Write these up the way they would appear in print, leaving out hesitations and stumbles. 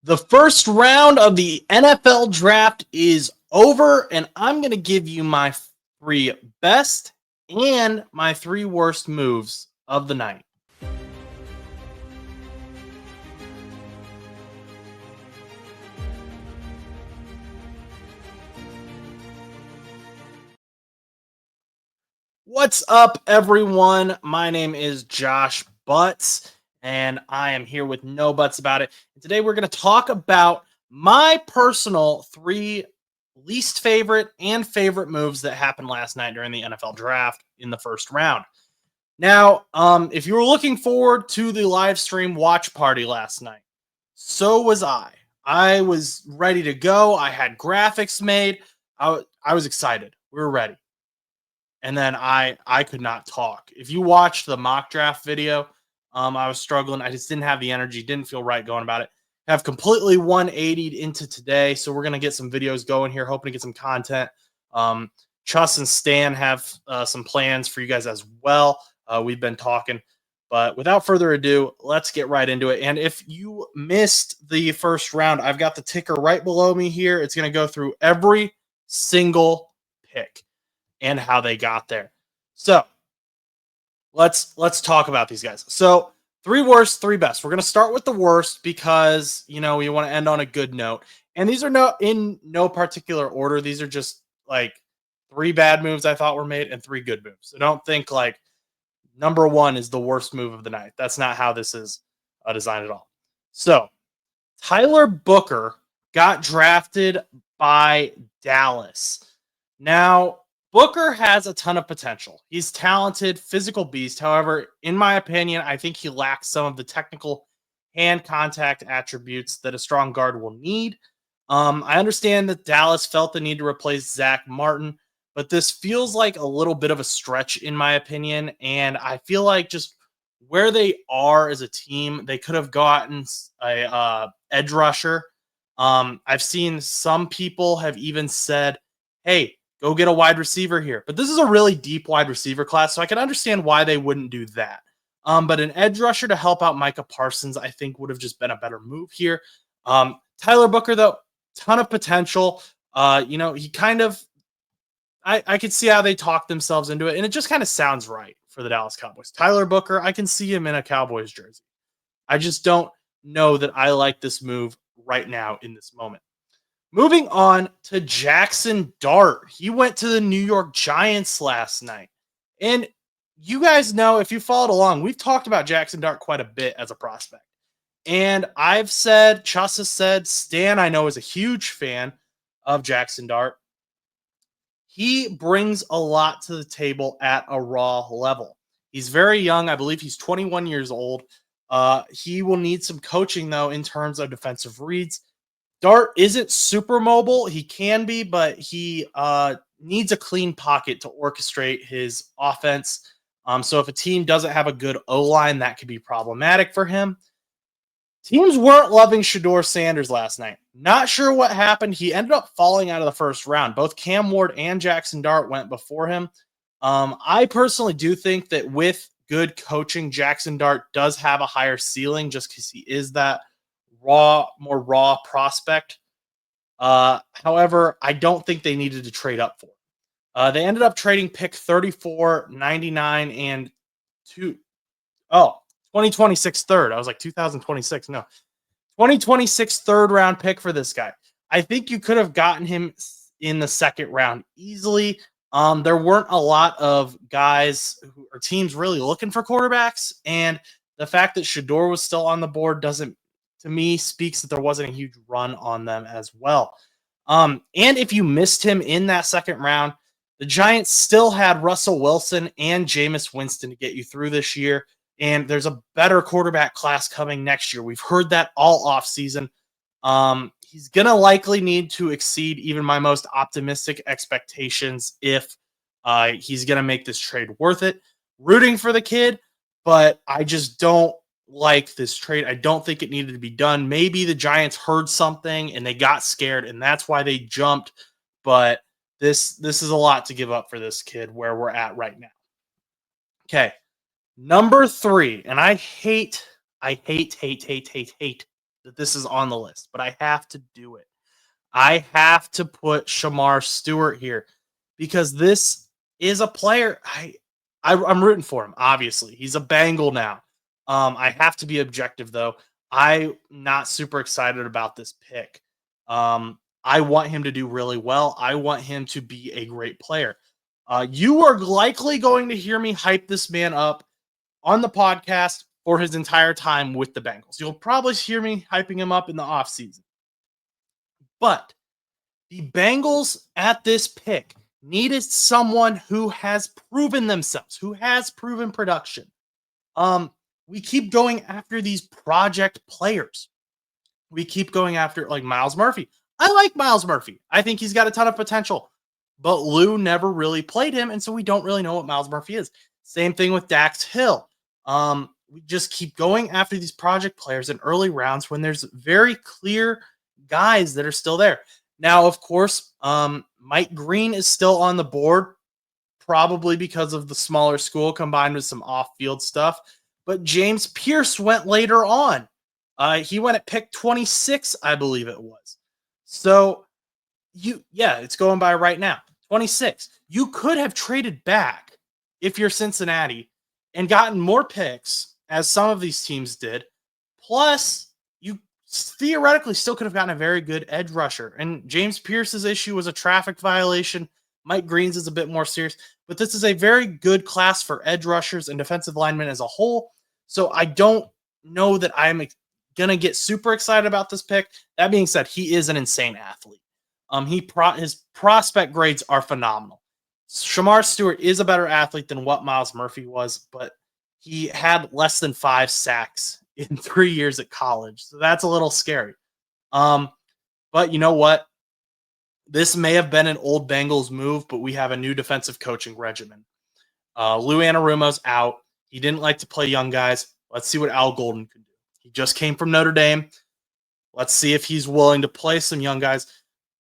The first round of the NFL draft is over, and I'm going to give you my three best and my three worst moves of the night. What's up, everyone? My name is Josh Butts, and I am here with No Butts About It. And today we're going to talk about my personal three least favorite and favorite moves that happened last night during the NFL draft in the first round. Now, if you were looking forward to the live stream watch party last night, so was I. I was ready to go. I had graphics made. I was excited. We were ready, and then I could not talk. If you watched the mock draft video, I was struggling. I just didn't have the energy, didn't feel right going about it. Have completely 180'd into today, so we're gonna get some videos going here, hoping to get some content. Chus and Stan have some plans for you guys as well. We've been talking, but without further ado, let's get right into it. And if you missed the first round, I've got the ticker right below me here. It's gonna go through every single pick and how they got there. So let's talk about these guys. So three worst, three best. We're gonna start with the worst because we want to end on a good note. And these are no particular order. These are just like three bad moves I thought were made and three good moves. So don't think like number one is the worst move of the night. That's not how this is designed at all. So Tyler Booker got drafted by Dallas. Now, Booker has a ton of potential. He's talented, physical beast. However, in my opinion, I think he lacks some of the technical hand contact attributes that a strong guard will need. I understand that Dallas felt the need to replace Zach Martin, but this feels like a little bit of a stretch, in my opinion. And I feel like just where they are as a team, they could have gotten a edge rusher. I've seen some people have even said, hey, go get a wide receiver here. But this is a really deep wide receiver class, so I can understand why they wouldn't do that. But an edge rusher to help out Micah Parsons, I think, would have just been a better move here. Tyler Booker, though, ton of potential. He kind of, I could see how they talked themselves into it, and it just kind of sounds right for the Dallas Cowboys. Tyler Booker, I can see him in a Cowboys jersey. I just don't know that I like this move right now in this moment. Moving on to Jackson Dart. He went to the New York Giants last night. And you guys know, if you followed along, we've talked about Jackson Dart quite a bit as a prospect. And I've said, Chuss has said, Stan, I know, is a huge fan of Jackson Dart. He brings a lot to the table at a raw level. He's very young. I believe he's 21 years old. He will need some coaching, though, in terms of defensive reads. Dart isn't super mobile. He can be, but he needs a clean pocket to orchestrate his offense. So if a team doesn't have a good O-line, that could be problematic for him. Teams weren't loving Shedeur Sanders last night. Not sure what happened. He ended up falling out of the first round. Both Cam Ward and Jackson Dart went before him. I personally do think that with good coaching, Jackson Dart does have a higher ceiling just because he is that more raw prospect. However, I don't think they needed to trade up for. They ended up trading pick 34, 99, and 2026 third. I was like 2026. No, 2026 third round pick for this guy. I think you could have gotten him in the second round easily. There weren't a lot of guys or teams really looking for quarterbacks, and the fact that Shedeur was still on the board doesn't, to me, speaks that there wasn't a huge run on them as well. And if you missed him in that second round, the Giants still had Russell Wilson and Jameis Winston to get you through this year. And there's a better quarterback class coming next year. We've heard that all offseason. He's going to likely need to exceed even my most optimistic expectations if he's going to make this trade worth it. Rooting for the kid, but I just don't like this trade. I don't think it needed to be done. Maybe the Giants heard something and they got scared, and that's why they jumped. But this is a lot to give up for this kid where we're at right now. Okay. Number 3, and I hate that this is on the list, but I have to do it. I have to put Shamar Stewart here because this is a player I'm rooting for him. Obviously, he's a Bengal now. I have to be objective though. I'm not super excited about this pick. I want him to do really well. I want him to be a great player. You are likely going to hear me hype this man up on the podcast for his entire time with the Bengals. You'll probably hear me hyping him up in the offseason. But the Bengals at this pick needed someone who has proven themselves, who has proven production. We keep going after these project players. We keep going after like Myles Murphy. I like Myles Murphy. I think he's got a ton of potential, but Lou never really played him, and so we don't really know what Myles Murphy is. Same thing with Dax Hill. We just keep going after these project players in early rounds when there's very clear guys that are still there. Now, of course, Mike Green is still on the board, probably because of the smaller school combined with some off-field stuff. But James Pierce went later on. He went at pick 26, I believe it was. So, it's going by right now. 26. You could have traded back if you're Cincinnati and gotten more picks, as some of these teams did. Plus, you theoretically still could have gotten a very good edge rusher. And James Pierce's issue was a traffic violation. Mike Green's is a bit more serious. But this is a very good class for edge rushers and defensive linemen as a whole. So I don't know that I'm going to get super excited about this pick. That being said, he is an insane athlete. His prospect grades are phenomenal. Shamar Stewart is a better athlete than what Myles Murphy was, but he had less than 5 sacks in 3 years at college. So that's a little scary. But you know what? This may have been an old Bengals move, but we have a new defensive coaching regimen. Lou Anarumo's out. He didn't like to play young guys. Let's see what Al Golden can do. He just came from Notre Dame. Let's see if he's willing to play some young guys,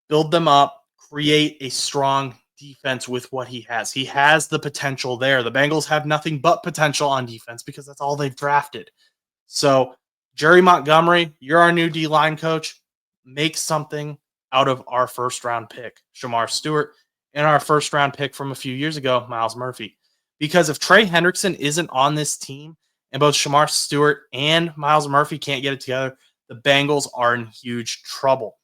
build them up, create a strong defense with what he has. He has the potential there. The Bengals have nothing but potential on defense because that's all they've drafted. So, Jerry Montgomery, you're our new D-line coach. Make something out of our first-round pick, Shamar Stewart, and our first-round pick from a few years ago, Myles Murphy. Because if Trey Hendrickson isn't on this team and both Shamar Stewart and Myles Murphy can't get it together, the Bengals are in huge trouble.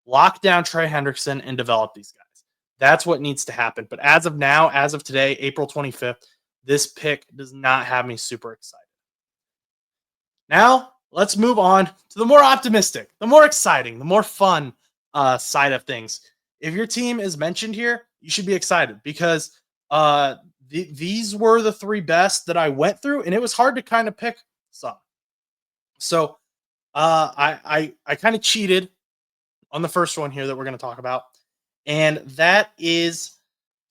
Lock down Trey Hendrickson and develop these guys. That's what needs to happen. But as of now, as of today, April 25th, this pick does not have me super excited. Now, let's move on to the more optimistic, the more exciting, the more fun side of things. If your team is mentioned here, you should be excited because these were the 3 best that I went through, and it was hard to kind of pick some. So I kind of cheated on the first one here that we're going to talk about, and that is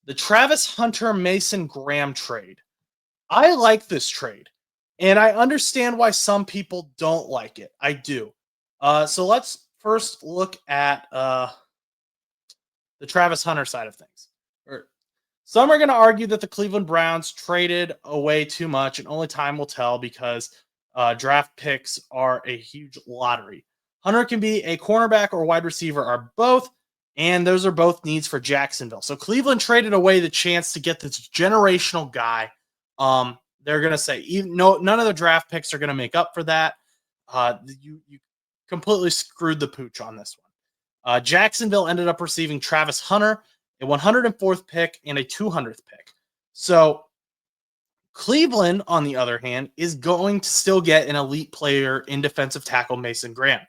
the Travis Hunter Mason Graham trade. I like this trade, and I understand why some people don't like it. I do. So let's first look at the Travis Hunter side of things. Some are going to argue that the Cleveland Browns traded away too much, and only time will tell because draft picks are a huge lottery. Hunter can be a cornerback or wide receiver or both, and those are both needs for Jacksonville. So Cleveland traded away the chance to get this generational guy. They're going to say none of the draft picks are going to make up for that. You completely screwed the pooch on this one. Jacksonville ended up receiving Travis Hunter, a 104th pick, and a 200th pick. So Cleveland, on the other hand, is going to still get an elite player in defensive tackle Mason Graham,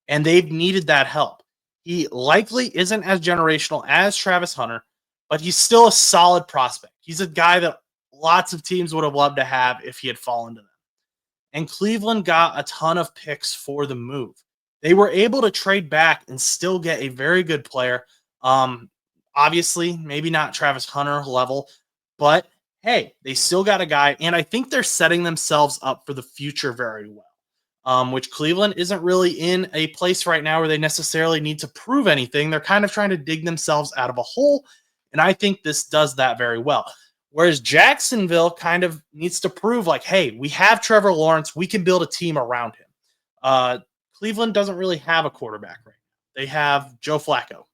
and they've needed that help. He likely isn't as generational as Travis Hunter, but he's still a solid prospect. He's a guy that lots of teams would have loved to have if he had fallen to them. And Cleveland got a ton of picks for the move. They were able to trade back and still get a very good player. Obviously, maybe not Travis Hunter level, but hey, they still got a guy, and I think they're setting themselves up for the future very well, which Cleveland isn't really in a place right now where they necessarily need to prove anything. They're kind of trying to dig themselves out of a hole, and I think this does that very well. Whereas Jacksonville kind of needs to prove like, hey, we have Trevor Lawrence. We can build a team around him. Cleveland doesn't really have a quarterback right now. They have Joe Flacco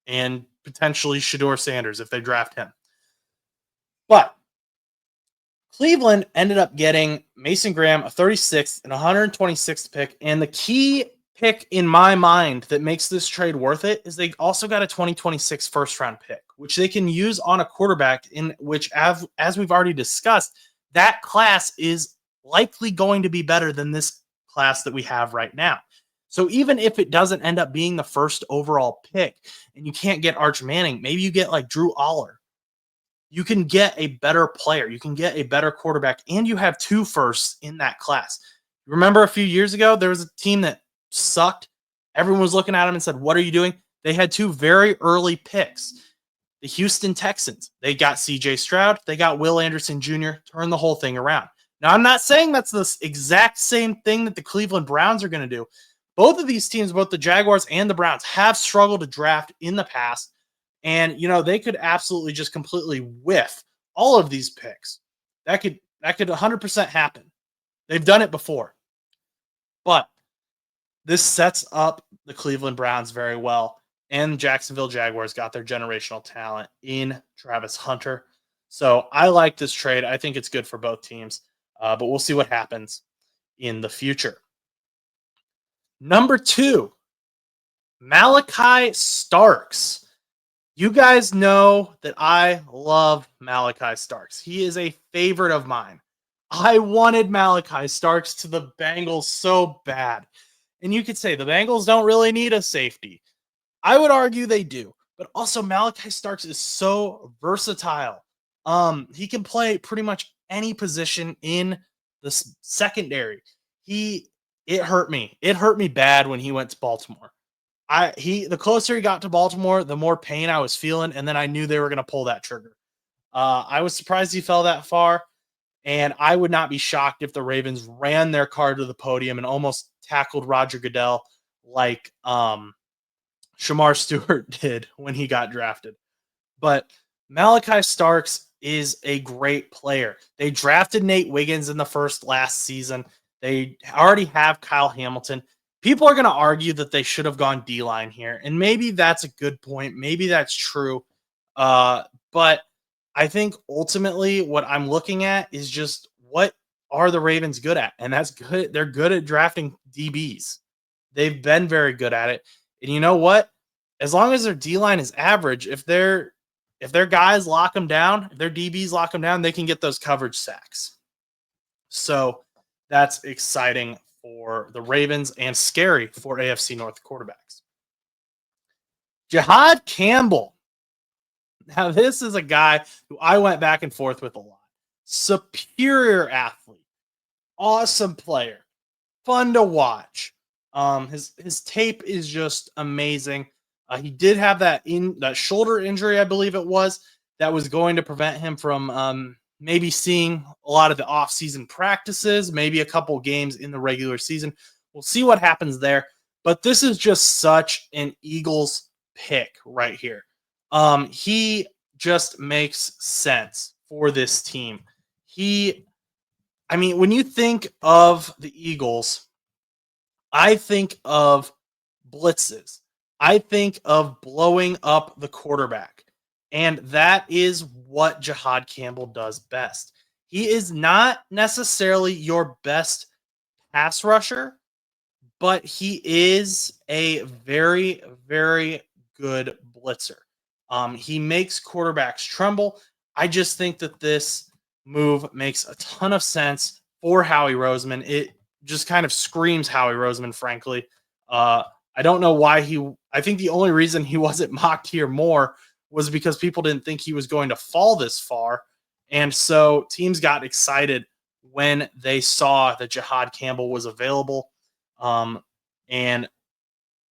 and potentially Shedeur Sanders if they draft him. But Cleveland ended up getting Mason Graham, a 36th and 126th pick. And the key pick in my mind that makes this trade worth it is they also got a 2026 first round pick, which they can use on a quarterback in which, as we've already discussed, that class is likely going to be better than this class that we have right now. So even if it doesn't end up being the first overall pick and you can't get Arch Manning, maybe you get like Drew Aller. You can get a better player. You can get a better quarterback, and you have 2 firsts in that class. Remember a few years ago, there was a team that sucked. Everyone was looking at them and said, what are you doing? They had 2 very early picks. The Houston Texans, they got CJ Stroud. They got Will Anderson Jr. Turn the whole thing around. Now, I'm not saying that's the exact same thing that the Cleveland Browns are going to do. Both of these teams, both the Jaguars and the Browns, have struggled to draft in the past. And, they could absolutely just completely whiff all of these picks. That could 100% happen. They've done it before. But this sets up the Cleveland Browns very well. And Jacksonville Jaguars got their generational talent in Travis Hunter. So I like this trade. I think it's good for both teams. But we'll see what happens in the future. Number 2, Malachi Starks. You guys know that I love Malachi Starks. He is a favorite of mine. I wanted Malachi Starks to the Bengals so bad. And you could say the Bengals don't really need a safety. I would argue they do. But also Malachi Starks is so versatile. He can play pretty much any position in the secondary. It hurt me. It hurt me bad when he went to Baltimore. The closer he got to Baltimore, the more pain I was feeling, and then I knew they were going to pull that trigger. I was surprised he fell that far, and I would not be shocked if the Ravens ran their car to the podium and almost tackled Roger Goodell like Shamar Stewart did when he got drafted. But Malachi Starks is a great player. They drafted Nate Wiggins in the last season. They already have Kyle Hamilton. People are going to argue that they should have gone D-line here, and maybe that's a good point. Maybe that's true. But I think ultimately what I'm looking at is just what are the Ravens good at? And that's good. They're good at drafting DBs. They've been very good at it. And you know what? As long as their D-line is average, if their guys lock them down, if their DBs lock them down, they can get those coverage sacks. So that's exciting for the Ravens and scary for AFC North quarterbacks. Jihad Campbell. Now, this is a guy who I went back and forth with a lot. Superior athlete. Awesome player. Fun to watch. His tape is just amazing. He did have that shoulder injury, I believe it was, that was going to prevent him from maybe seeing a lot of the off-season practices, maybe a couple games in the regular season. We'll see what happens there. But this is just such an Eagles pick right here. He just makes sense for this team. When you think of the Eagles, I think of blitzes. I think of blowing up the quarterback. And that is what Jihad Campbell does best. He is not necessarily your best pass rusher, but he is a very, very good blitzer. He makes quarterbacks tremble. I just think that this move makes a ton of sense for Howie Roseman. It just kind of screams Howie Roseman, frankly. I don't know why I think the only reason he wasn't mocked here more was because people didn't think he was going to fall this far. And so teams got excited when they saw that Jihad Campbell was available. And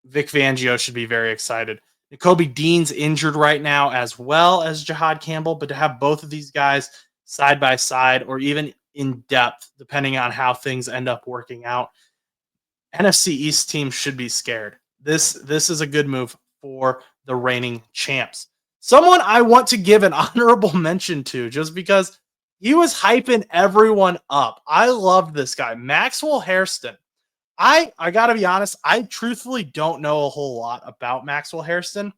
Vic Fangio should be very excited. Nakobe Dean's injured right now as well as Jihad Campbell, but to have both of these guys side by side or even in depth, depending on how things end up working out, NFC East teams should be scared. This is a good move for the reigning champs. Someone I want to give an honorable mention to just because he was hyping everyone up. I loved this guy, Maxwell Hairston. I gotta be honest, I truthfully don't know a whole lot about Maxwell Hairston,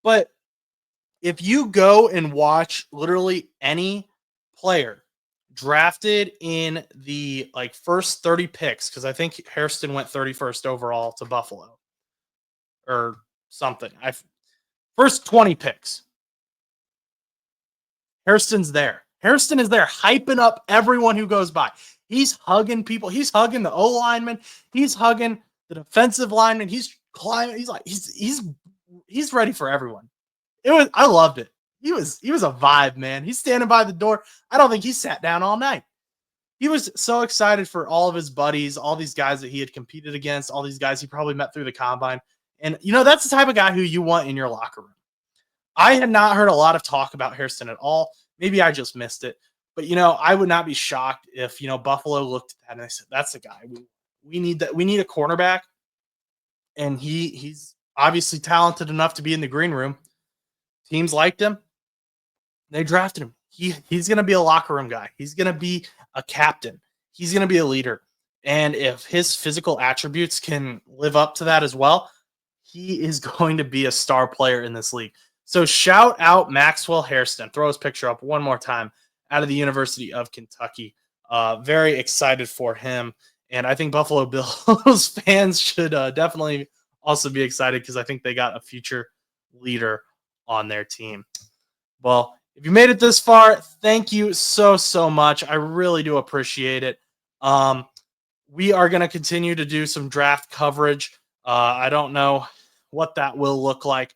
but if you go and watch literally any player drafted in the like first 30 picks, because I think Hairston went 31st overall to Buffalo or something. I first 20 picks. Hairston's there. Hairston is there hyping up everyone who goes by. He's hugging people. He's hugging the O lineman. He's hugging the defensive lineman. He's climbing. He's like he's ready for everyone. I loved it. He was a vibe, man. He's standing by the door. I don't think he sat down all night. He was so excited for all of his buddies, all these guys that he had competed against, all these guys he probably met through the combine. And that's the type of guy who you want in your locker room. I had not heard a lot of talk about Hairston at all. Maybe I just missed it. But I would not be shocked if Buffalo looked at that and they said, "That's the guy. We need that. We need a cornerback." And he's obviously talented enough to be in the green room. Teams liked him. They drafted him. He's going to be a locker room guy. He's going to be a captain. He's going to be a leader. And if his physical attributes can live up to that as well, he is going to be a star player in this league. So shout out Maxwell Hairston. Throw his picture up one more time out of the University of Kentucky. Very excited for him. And I think Buffalo Bills fans should definitely also be excited because I think they got a future leader on their team. Well, if you made it this far, thank you so much. I really do appreciate it. We are going to continue to do some draft coverage. I don't know what that will look like,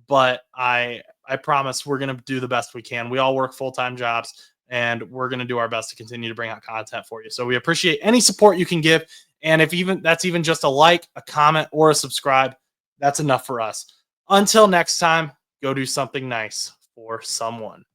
but I promise we're going to do the best we can. We all work full-time jobs, and we're going to do our best to continue to bring out content for you. So we appreciate any support you can give. And if that's even just a like, a comment, or a subscribe, that's enough for us. Until next time, go do something nice for someone.